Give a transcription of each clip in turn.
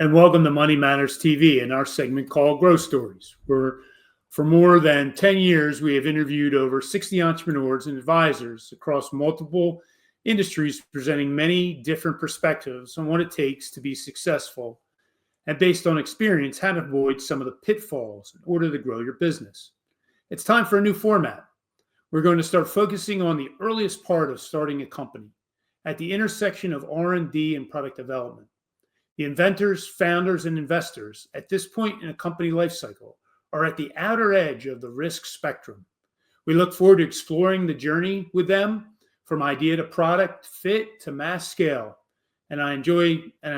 and welcome to Money Matters TV and our segment called Growth Stories, where for more than 10 years, we have interviewed over 60 entrepreneurs and advisors across multiple industries, presenting many different perspectives on what it takes to be successful and, based on experience, how to avoid some of the pitfalls in order to grow your business. It's time for a new format. We're going to start focusing on the earliest part of starting a company, at the intersection of R&D and product development. The inventors, founders, and investors at this point in a company lifecycle are at the outer edge of the risk spectrum. We look forward to exploring the journey with them from idea to product fit to mass scale. And I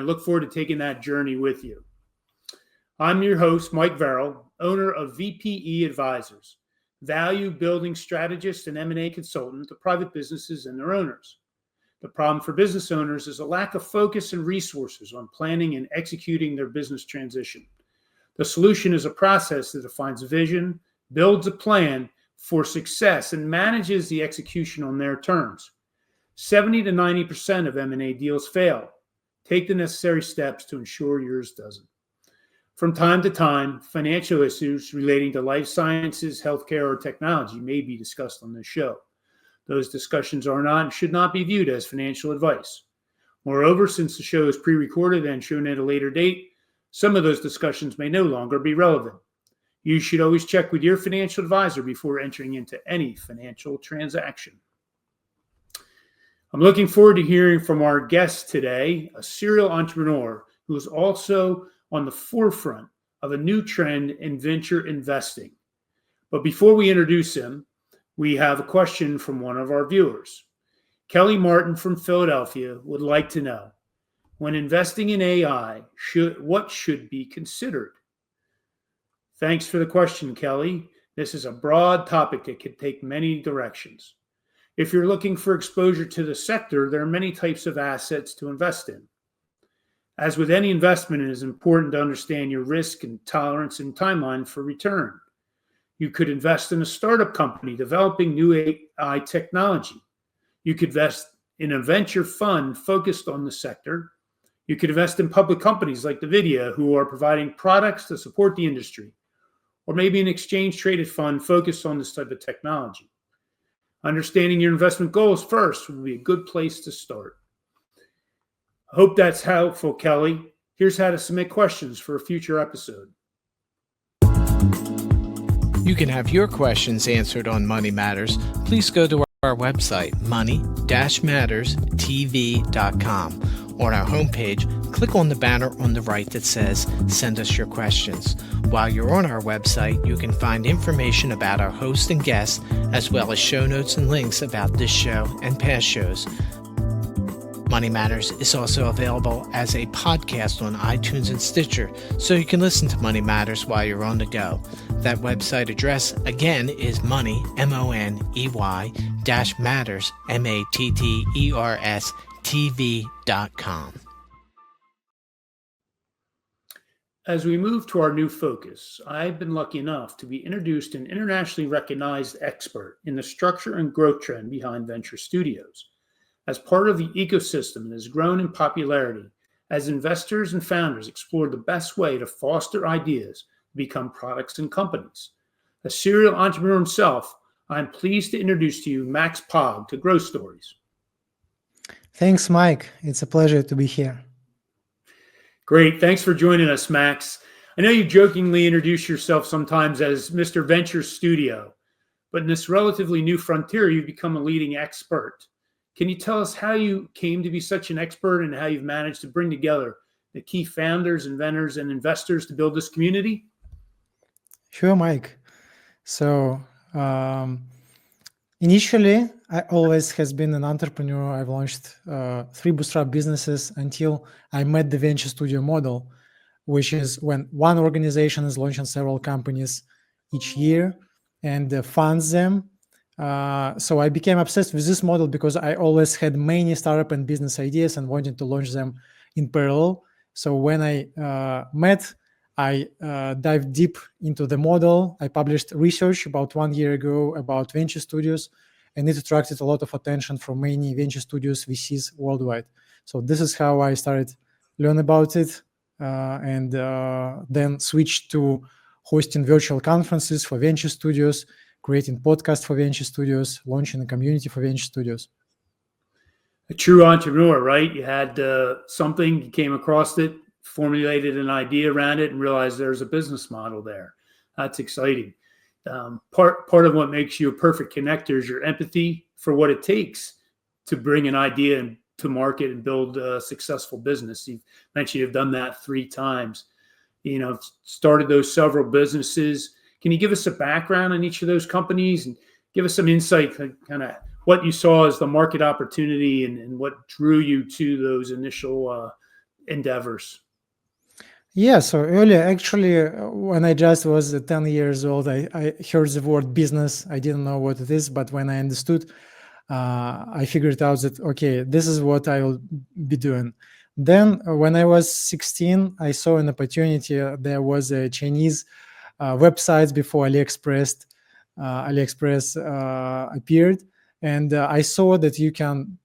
look forward to taking that journey with you. I'm your host, Mike Verrill, owner of VPE Advisors, value building strategist and M&A consultant to private businesses and their owners. The problem for business owners is a lack of focus and resources on planning and executing their business transition. The solution is a process that defines a vision, builds a plan for success, and manages the execution on their terms. 70 to 90% of M&A deals fail. Take the necessary steps to ensure yours doesn't. From time to time, financial issues relating to life sciences, healthcare, or technology may be discussed on this show. Those discussions are not and should not be viewed as financial advice. Moreover, since the show is pre-recorded and shown at a later date, some of those discussions may no longer be relevant. You should always check with your financial advisor before entering into any financial transaction. I'm looking forward to hearing from our guest today, a serial entrepreneur who is also on the forefront of a new trend in venture investing. But before we introduce him, we have a question from one of our viewers. Kelly Martin from Philadelphia would like to know, when investing in AI, what should be considered? Thanks for the question, Kelly. This is a broad topic that could take many directions. If you're looking for exposure to the sector, there are many types of assets to invest in. As with any investment, it is important to understand your risk and tolerance and timeline for return. You could invest in a startup company developing new AI technology. You could invest in a venture fund focused on the sector. You could invest in public companies like NVIDIA, who are providing products to support the industry, or maybe an exchange-traded fund focused on this type of technology. Understanding your investment goals first would be a good place to start. I hope that's helpful, Kelly. Here's how to submit questions for a future episode. You can have your questions answered on Money Matters. Please go to our website, money-matterstv.com. On our homepage, click on the banner on the right that says, Send us your questions. While you're on our website, you can find information about our host and guests, as well as show notes and links about this show and past shows. Money Matters is also available as a podcast on iTunes and Stitcher, so you can listen to Money Matters while you're on the go. That website address, again, is money, M-O-N-E-Y, -matters, M-A-T-T-E-R-S, TV.com. As we move to our new focus, I've been lucky enough to be introduced to an internationally recognized expert in the structure and growth trend behind venture studios. As part of the ecosystem that has grown in popularity, as investors and founders explore the best way to foster ideas to become products and companies. A serial entrepreneur himself, I'm pleased to introduce to you Max Pog to Growth Stories. Thanks, Mike. It's a pleasure to be here. Great. Thanks for joining us, Max. I know you jokingly introduce yourself sometimes as Mr. Venture Studio, but in this relatively new frontier, you've become a leading expert. Can you tell us how you came to be such an expert and how you've managed to bring together the key founders, inventors, and investors to build this community? Sure, Mike. So initially, I always has been an entrepreneur. I've launched 3 bootstrap businesses until I met the venture studio model, which is when one organization is launching several companies each year and funds them. So I became obsessed with this model because I always had many startup and business ideas and wanted to launch them in parallel. So when I dived deep into the model. I published research about 1 year ago about venture studios, and it attracted a lot of attention from many venture studios, VCs worldwide. So this is how I started learn about it, and then switched to hosting virtual conferences for venture studios, creating podcasts for venture studios, launching a community for venture studios. A true entrepreneur, right? You had something, you came across it, formulated an idea around it, and realized there's a business model there. That's exciting. Part of what makes you a perfect connector is your empathy for what it takes to bring an idea to market and build a successful business. You've mentioned you've done that 3 times. You know, started those several businesses. Can you give us a background on each of those companies and give us some insight, kind of what you saw as the market opportunity and what drew you to those initial endeavors? Yeah, so earlier, actually, when I just was 10 years old, I heard the word business. I didn't know what it is, but when I understood, I figured out that, okay, this is what I will be doing. Then when I was 16, I saw an opportunity. There was a Chinese website before AliExpress appeared. And I saw that you can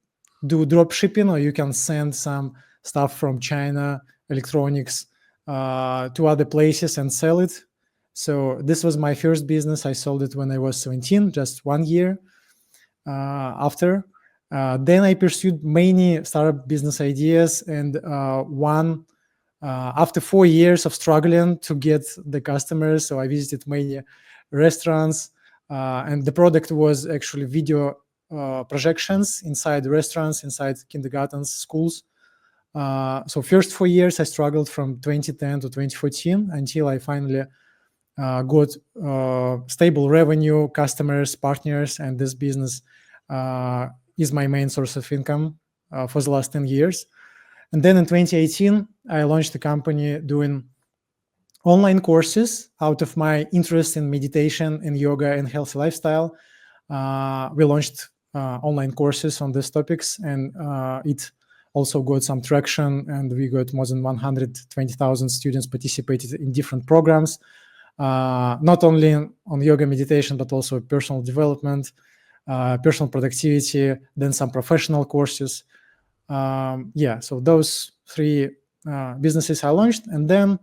do drop shipping, or you can send some stuff from China, electronics, to other places and sell it. So this was my first business. I sold it when I was 17, just 1 year after. Then I pursued many startup business ideas, and after 4 years of struggling to get the customers, so I visited many restaurants, and the product was actually video projections inside restaurants, inside kindergartens, schools. So first 4 years I struggled from 2010 to 2014 until I finally got stable revenue, customers, partners, and this business is my main source of income for the last 10 years. And then in 2018, I launched a company doing online courses out of my interest in meditation and yoga and healthy lifestyle. We launched online courses on these topics, and it also got some traction, and we got more than 120,000 students participated in different programs, not only on yoga meditation, but also personal development, personal productivity, then some professional courses. So those 3 businesses I launched. And then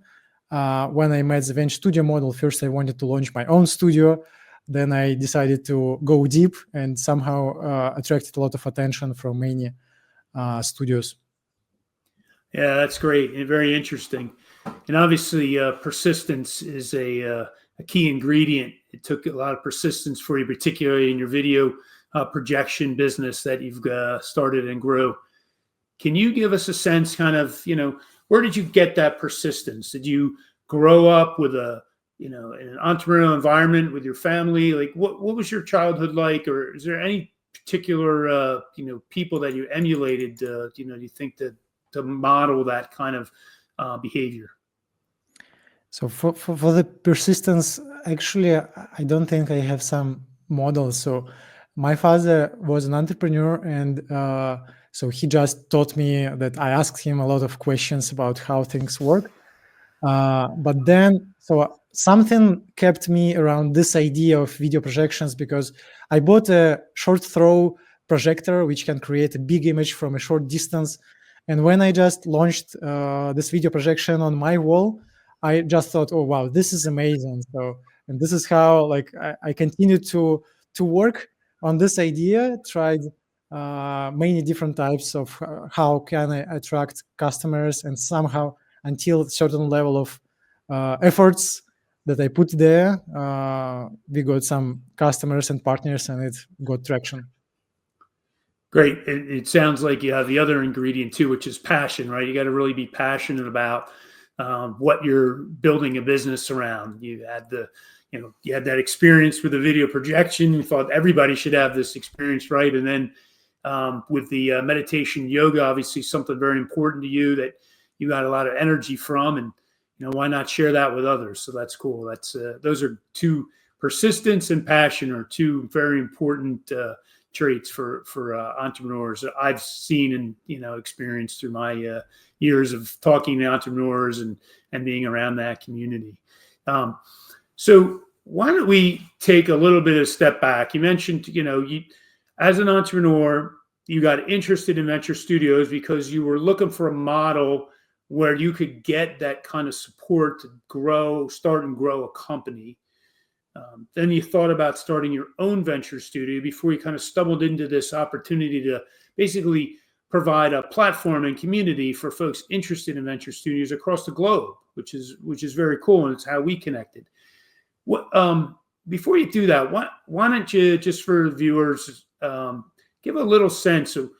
when I met the venture studio model, first I wanted to launch my own studio. Then I decided to go deep and somehow attracted a lot of attention from many studios. Yeah, that's great and very interesting. And obviously, persistence is a key ingredient. It took a lot of persistence for you, particularly in your video projection business that you've started and grew. Can you give us a sense, kind of, where did you get that persistence? Did you grow up with in an entrepreneurial environment with your family? Like, what was your childhood like, or is there any particular people that you emulated? Do you think to model that kind of behavior? So for the persistence, actually, I don't think I have some models. So my father was an entrepreneur, and so he just taught me that I asked him a lot of questions about how things work. But then, so something kept me around this idea of video projections, because I bought a short throw projector, which can create a big image from a short distance. And when I just launched this video projection on my wall, I just thought, oh, wow, this is amazing. So, and this is how I continued to work on this idea, tried many different types of how can I attract customers, and somehow until a certain level of efforts that I put there, we got some customers and partners, and it got traction. Great. It sounds like you have the other ingredient too, which is passion, right? You got to really be passionate about what you're building a business around. You had you had that experience with the video projection. You thought everybody should have this experience, right? And then with the meditation yoga, obviously something very important to you that you got a lot of energy from, and why not share that with others? So that's cool. That's those are 2, persistence and passion are 2 very important traits for entrepreneurs that I've seen and experienced through my years of talking to entrepreneurs and being around that community. So why don't we take a little bit of a step back? You mentioned, you as an entrepreneur, you got interested in venture studios because you were looking for a model where you could get that kind of support to start and grow a company. Then you thought about starting your own venture studio before you kind of stumbled into this opportunity to basically provide a platform and community for folks interested in venture studios across the globe, which is very cool, and it's how we connected. What before you do that, why don't you, just for viewers, give a little sense of,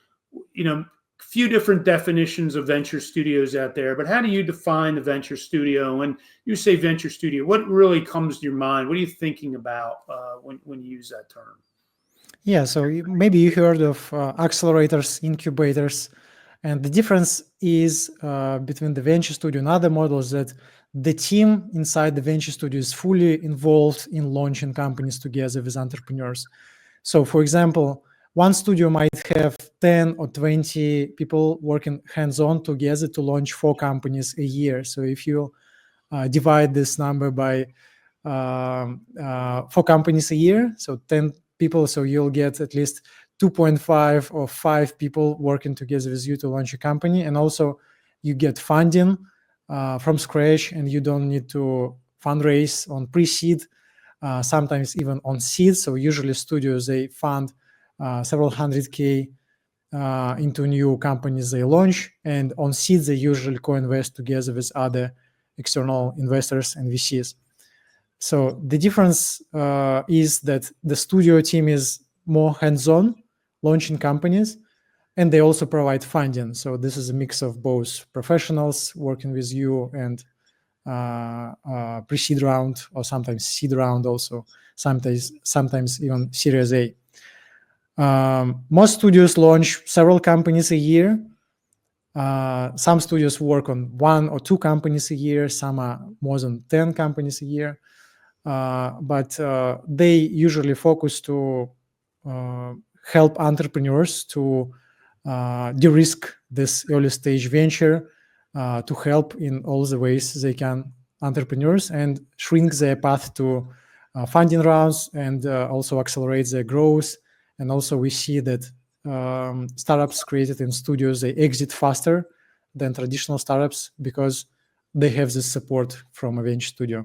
few different definitions of venture studios out there, but how do you define a venture studio? When you say venture studio, what really comes to your mind? What are you thinking about when you use that term? Yeah, so maybe you heard of accelerators, incubators, and the difference is between the venture studio and other models that the team inside the venture studio is fully involved in launching companies together with entrepreneurs. So, for example, one studio might have 10 or 20 people working hands-on together to launch 4 companies a year. So if you divide this number by 4 companies a year, so 10 people, so you'll get at least 2.5 or 5 people working together with you to launch a company. And also you get funding from scratch, and you don't need to fundraise on pre-seed, sometimes even on seed. So usually studios, they fund several $100K into new companies they launch, and on seed they usually co-invest together with other external investors and VCs. So the difference is that the studio team is more hands-on, launching companies, and they also provide funding. So this is a mix of both professionals working with you and pre-seed round, or sometimes seed round also, sometimes even Series A. Most studios launch several companies a year. Some studios work on 1 or 2 companies a year. Some are more than 10 companies a year. But they usually focus to help entrepreneurs to de-risk this early stage venture, to help in all the ways they can entrepreneurs, and shrink their path to funding rounds, and also accelerate their growth. And also we see that startups created in studios, they exit faster than traditional startups because they have this support from a venture studio.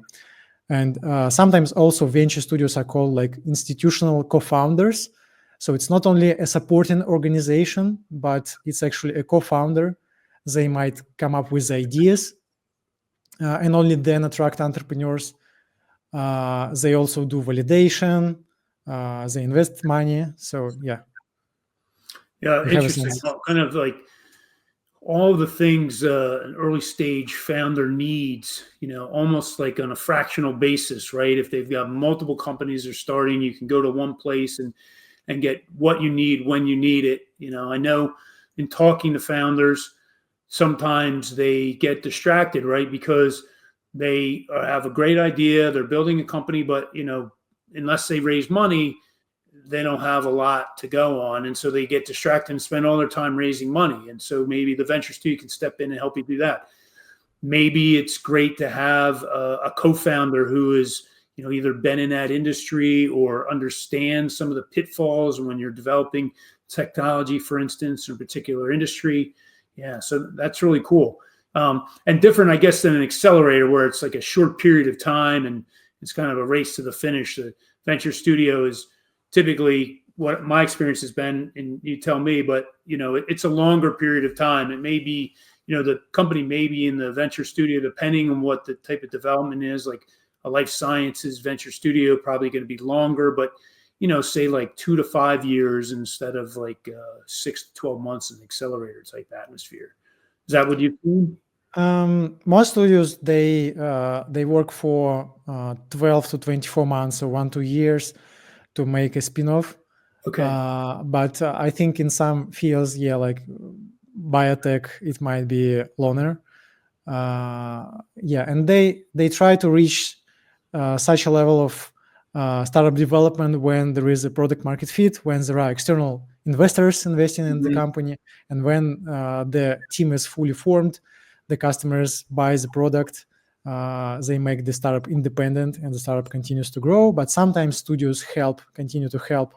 And sometimes also venture studios are called like institutional co-founders. So it's not only a supporting organization, but it's actually a co-founder. They might come up with ideas and only then attract entrepreneurs. They also do validation. They invest money. So yeah. Yeah, interesting. Kind of like all the things an early stage founder needs, almost like on a fractional basis, right? If they've got multiple companies they're starting, you can go to one place and get what you need when you need it. I know in talking to founders, sometimes they get distracted, right? Because they have a great idea, they're building a company, but unless they raise money, they don't have a lot to go on. And so they get distracted and spend all their time raising money. And so maybe the venture studio can step in and help you do that. Maybe it's great to have a co-founder who is, either been in that industry or understands some of the pitfalls when you're developing technology, for instance, in a particular industry. Yeah, so that's really cool. And different, I guess, than an accelerator where it's like a short period of time and it's kind of a race to the finish. The venture studio is typically what my experience has been, and you tell me, but it's a longer period of time. It may be, the company may be in the venture studio, depending on what the type of development is. Like a life sciences venture studio, probably going to be longer, but say like 2 to 5 years instead of like 6 to 12 months in accelerator type atmosphere. Is that what you've seen? Most studios, they work for 12 to 24 months or 1 to 2 years to make a spin-off. Okay. But I think in some fields, like biotech, it might be longer. And they try to reach such a level of startup development when there is a product market fit, when there are external investors investing in the company, and when the team is fully formed, the customers buy the product, they make the startup independent, and the startup continues to grow. But sometimes studios continue to help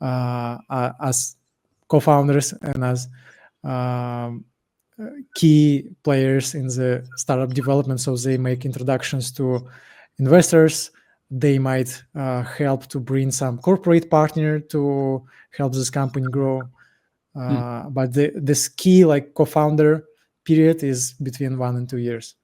as co-founders and as key players in the startup development. So they make introductions to investors. They might help to bring some corporate partner to help this company grow. But this key like co-founder period is between 1 and 2 years.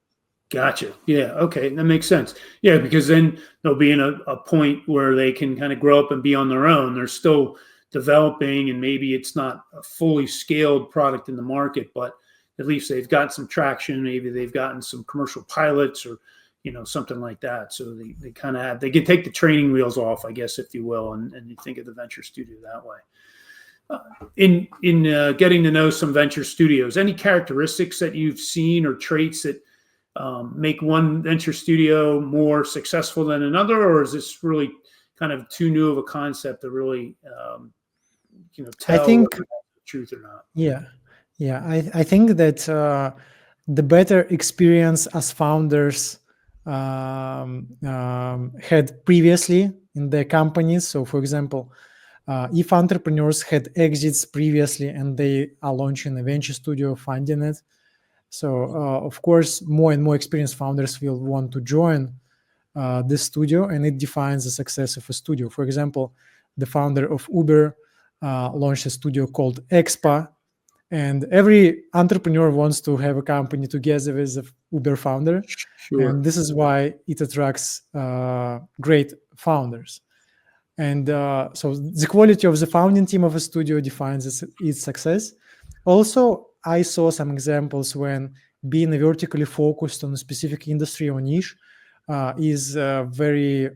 Gotcha. Yeah. Okay. That makes sense. Yeah, because then they'll be in a point where they can kind of grow up and be on their own. They're still developing, and maybe it's not a fully scaled product in the market, but at least they've got some traction. Maybe they've gotten some commercial pilots or, something like that. So they kind of they can take the training wheels off, I guess, if you will, and you think of the venture studio that way. In getting to know some venture studios, any characteristics that you've seen or traits that make one venture studio more successful than another, or is this really kind of too new of a concept to really, tell I think whether that's the truth or not? Yeah. I think that the better experience as founders had previously in their companies. So, for example, if entrepreneurs had exits previously and they are launching a venture studio, funding it, so of course, more and more experienced founders will want to join this studio, and it defines the success of a studio. For example, the founder of Uber launched a studio called Expa, and every entrepreneur wants to have a company together with the Uber founder. Sure. And this is why it attracts great founders. And so the quality of the founding team of a studio defines its success. Also, I saw some examples when being vertically focused on a specific industry or niche is very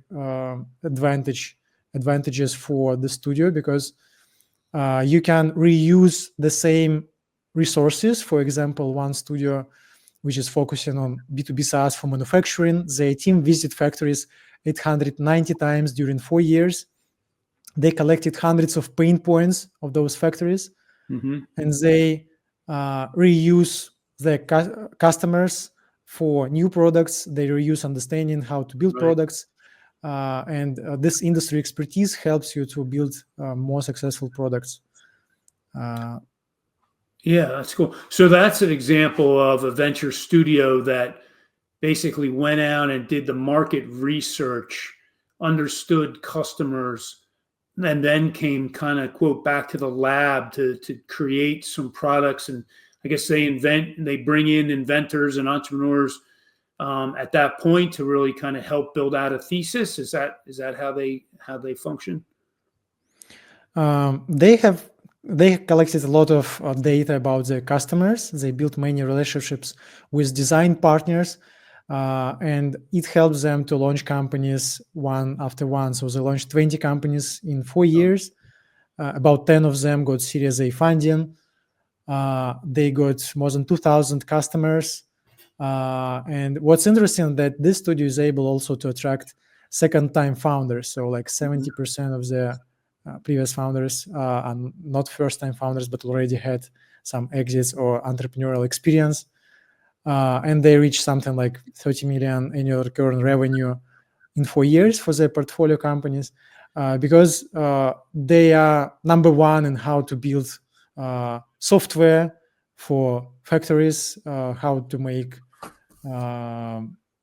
advantageous for the studio, because you can reuse the same resources. For example, one studio which is focusing on B2B SaaS for manufacturing, their team visited factories 890 times during 4 years. They collected hundreds of pain points of those factories, and they reuse their customers for new products. They reuse understanding how to build products. And this industry expertise helps you to build more successful products. Yeah, that's cool. So that's an example of a venture studio that basically went out and did the market research, understood customers, and then came kind of quote back to the lab to create some products. And I guess they bring in inventors and entrepreneurs at that point to really kind of help build out a thesis. Is that how they function? They collected a lot of data about their customers. They built many relationships with design partners, and it helps them to launch companies one after one. So they launched 20 companies in 4 years. About 10 of them got Series A funding. They got more than 2,000 customers. And what's interesting that this studio is able also to attract second-time founders. So like 70% of the previous founders are not first-time founders, but already had some exits or entrepreneurial experience. And they reach something like 30 million annual recurring revenue in 4 years for their portfolio companies, because they are number one in how to build software for factories, how to make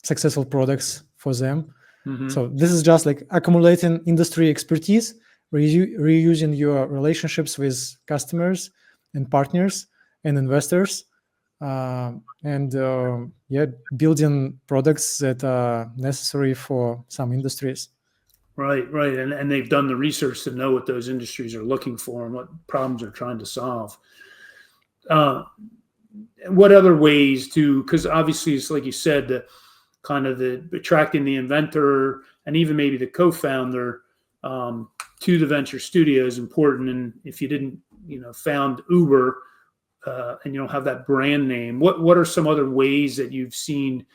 successful products for them. So this is just like accumulating industry expertise, reusing your relationships with customers and partners and investors, and building products that are necessary for some industries. Right. And they've done the research to know what those industries are looking for and what problems they're trying to solve. What other ways because obviously it's like you said, the kind of the attracting the inventor and even maybe the co-founder to the venture studio is important. And if you didn't, found Uber and you don't have that brand name, what are some other ways that you've seen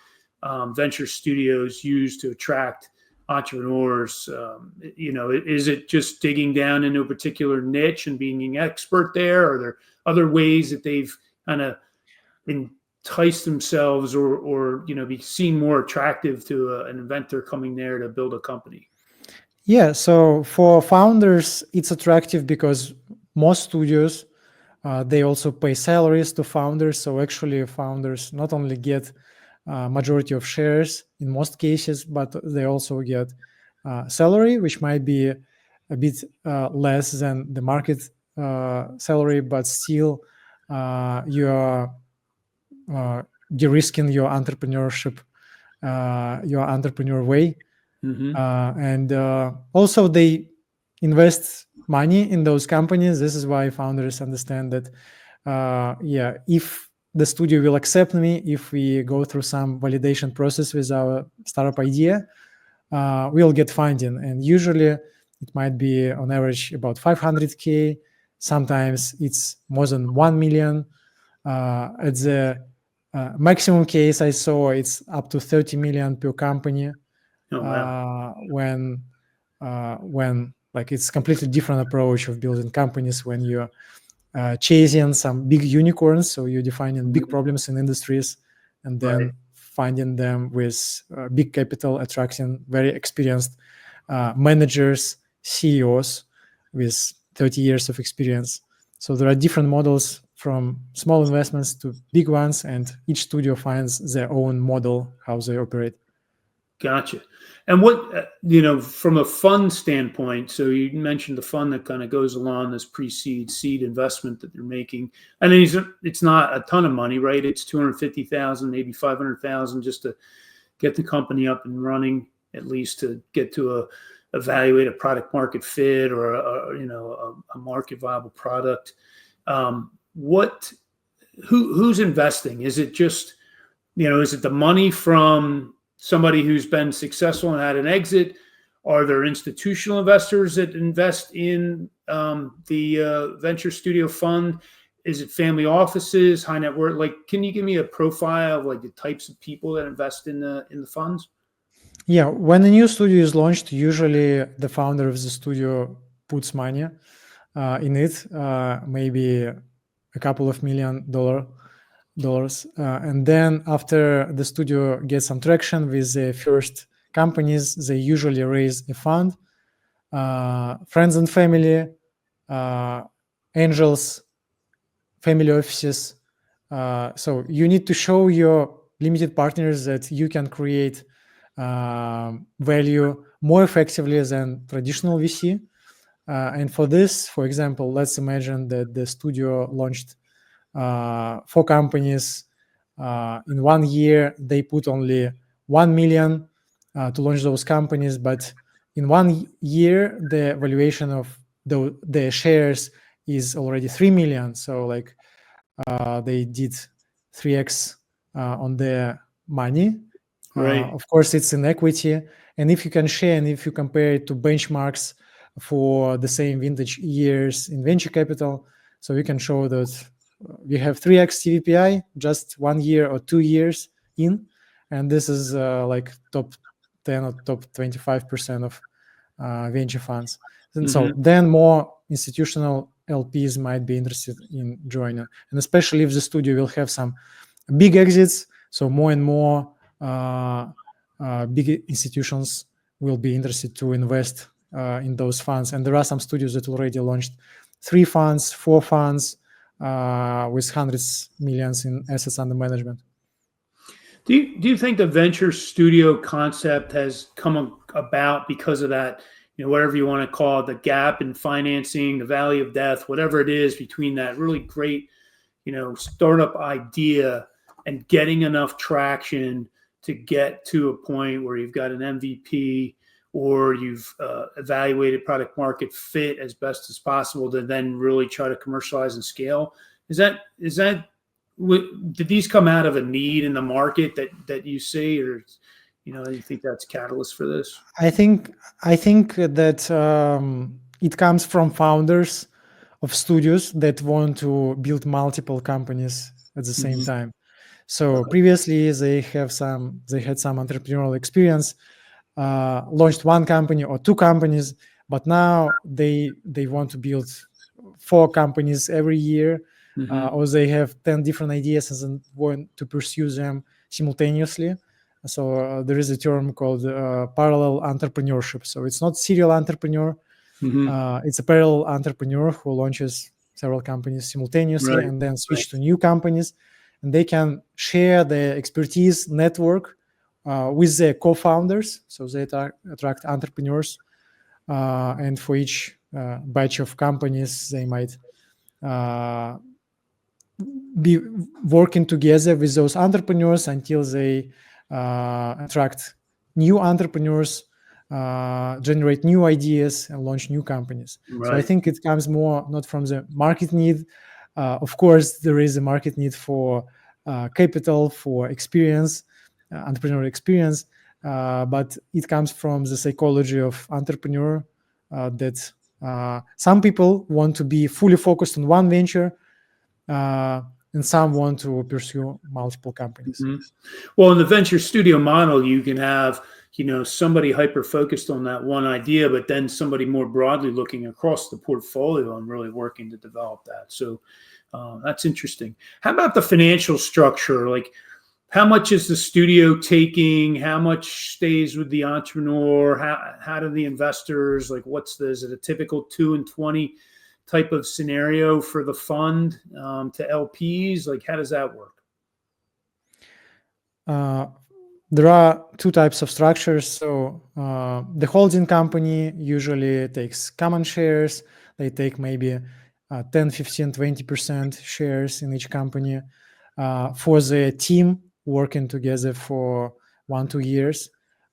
venture studios use to attract entrepreneurs? Is it just digging down into a particular niche and being an expert there? Or are there other ways that they've kind of entice themselves or be seen more attractive to an inventor coming there to build a company? Yeah, so for founders, it's attractive because most studios They also pay salaries to founders. So actually, founders not only get majority of shares in most cases, but they also get salary, which might be a bit less than the market salary, but still you are de-risking your entrepreneurship, your entrepreneur way. And also they invest money in those companies. This is why founders understand that, if the studio will accept me, if we go through some validation process with our startup idea, we'll get funding. And usually it might be on average about 500K. Sometimes it's more than 1 million. At the maximum case I saw, it's up to 30 million per company. Oh, wow. When like it's completely different approach of building companies when you're chasing some big unicorns. So you're defining big problems in industries and then finding them with big capital, attracting very experienced managers, CEOs with 30 years of experience. So there are different models from small investments to big ones, and each studio finds their own model, how they operate. Gotcha. And what, from a fund standpoint, so you mentioned the fund that kind of goes along this pre-seed seed investment that they're making. And it's not a ton of money, right? It's 250,000, maybe 500,000 just to get the company up and running, at least to get to evaluate a product market fit or a market viable product. Who's investing? Is it just, is it the money from somebody who's been successful and had an exit? Are there institutional investors that invest in the venture studio fund? Is it family offices, high net worth? Like, can you give me a profile of like the types of people that invest in the funds? Yeah, when a new studio is launched, usually the founder of the studio puts money in it, maybe a couple of $1 million. And then after the studio gets some traction with the first companies, they usually raise a fund, friends and family, angels, family offices. So you need to show your limited partners that you can create value more effectively than traditional VC. And for this, for example, let's imagine that the studio launched 4 companies. In 1 year, they put only 1 million to launch those companies. But in 1 year, the valuation of the shares is already 3 million. So like they did 3x on their money. Right. Of course, it's in equity. And if you can share and if you compare it to benchmarks for the same vintage years in venture capital, so we can show that we have 3x TVPI just 1 year or 2 years in, and this is like top 10 or top 25% of venture funds. And so then more institutional LPs might be interested in joining, and especially if the studio will have some big exits, so more and more big institutions will be interested to invest in those funds. And there are some studios that already launched 3 funds, 4 funds, with hundreds millions in assets under management. Do you think the venture studio concept has come about because of that, whatever you want to call it, the gap in financing, the valley of death, whatever it is, between that really great, startup idea and getting enough traction to get to a point where you've got an MVP or you've evaluated product market fit as best as possible to then really try to commercialize and scale? Did these come out of a need in the market that you see, or do you think that's catalyst for this? I think that it comes from founders of studios that want to build multiple companies at the same time. So previously they had some entrepreneurial experience, launched 1 company or 2 companies, but now they want to build 4 companies every year, or they have 10 different ideas and want to pursue them simultaneously. So there is a term called parallel entrepreneurship. So it's not serial entrepreneur, it's a parallel entrepreneur who launches several companies simultaneously, Right. and then switch to new companies, and they can share their expertise network with their co-founders, so they attract entrepreneurs, and for each batch of companies, they might be working together with those entrepreneurs until they attract new entrepreneurs, generate new ideas, and launch new companies. Right. So I think it comes more not from the market need. Of course, there is a market need for capital, for experience, entrepreneurial experience, but it comes from the psychology of entrepreneur that some people want to be fully focused on one venture, and some want to pursue multiple companies. Mm-hmm. Well, in the venture studio model, you can have, somebody hyper focused on that one idea, but then somebody more broadly looking across the portfolio and really working to develop that. So that's interesting. How about the financial structure? Like, how much is the studio taking? How much stays with the entrepreneur? How do the investors, like, is it a typical 2 and 20 type of scenario for the fund to LPs? Like, how does that work? There are two types of structures. So the holding company usually takes common shares. They take maybe 10, 15, 20% shares in each company. For the team working together for 1-2 years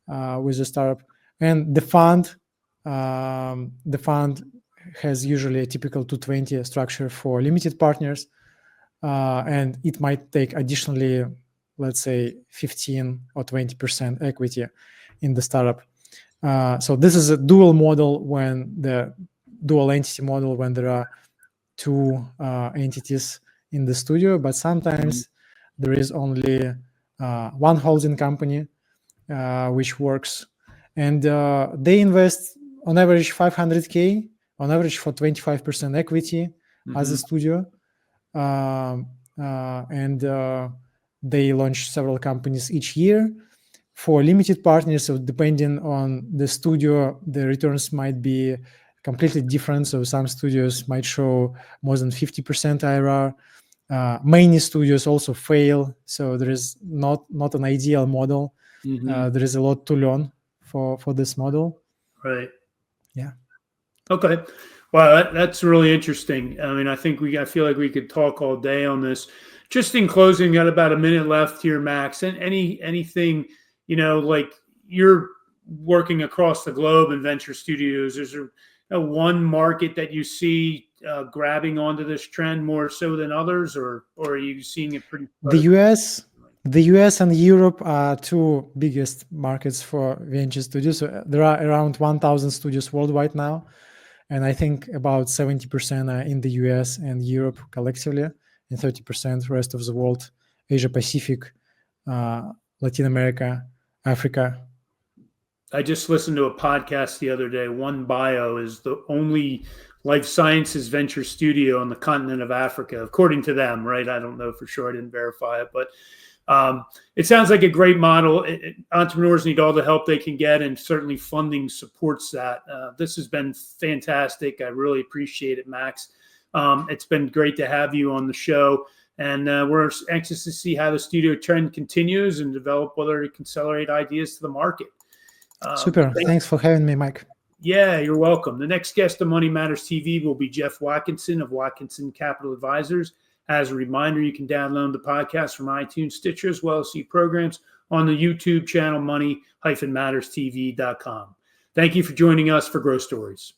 with the startup. And the fund has usually a typical 220 structure for limited partners. And it might take additionally, let's say, 15 or 20% equity in the startup. So this is a dual entity model when there are two entities in the studio, but sometimes there is only one holding company which works, and they invest on average $500K on average for 25% equity as a studio, and they launch several companies each year. For limited partners, so depending on the studio, the returns might be completely different. So some studios might show more than 50% IRR. Many studios also fail, so there is not an ideal model. There is a lot to learn for this model. Right. Yeah. Okay. Wow, that's really interesting. I mean, I feel like we could talk all day on this. Just in closing, got about a minute left here, Max. And anything, like, you're working across the globe in venture studios. Is there one market that you see grabbing onto this trend more so than others, or are you seeing it pretty? The US and Europe are two biggest markets for venture studios. So there are around 1,000 studios worldwide now, and I think about 70% are in the US and Europe collectively, and 30% rest of the world, Asia Pacific, Latin America, Africa. I just listened to a podcast the other day. One Bio is the only life sciences venture studio on the continent of Africa, according to them, right? I don't know for sure. I didn't verify it, but it sounds like a great model. Entrepreneurs need all the help they can get, and certainly funding supports that. This has been fantastic. I really appreciate it, Max. It's been great to have you on the show, and we're anxious to see how the studio trend continues and develop whether it can accelerate ideas to the market. Super. Thanks for having me, Mike. Yeah, you're welcome. The next guest on Money Matters TV will be Jeff Watkinson of Watkinson Capital Advisors. As a reminder, you can download the podcast from iTunes, Stitcher, as well as see programs on the YouTube channel money-matterstv.com. Thank you for joining us for Growth Stories.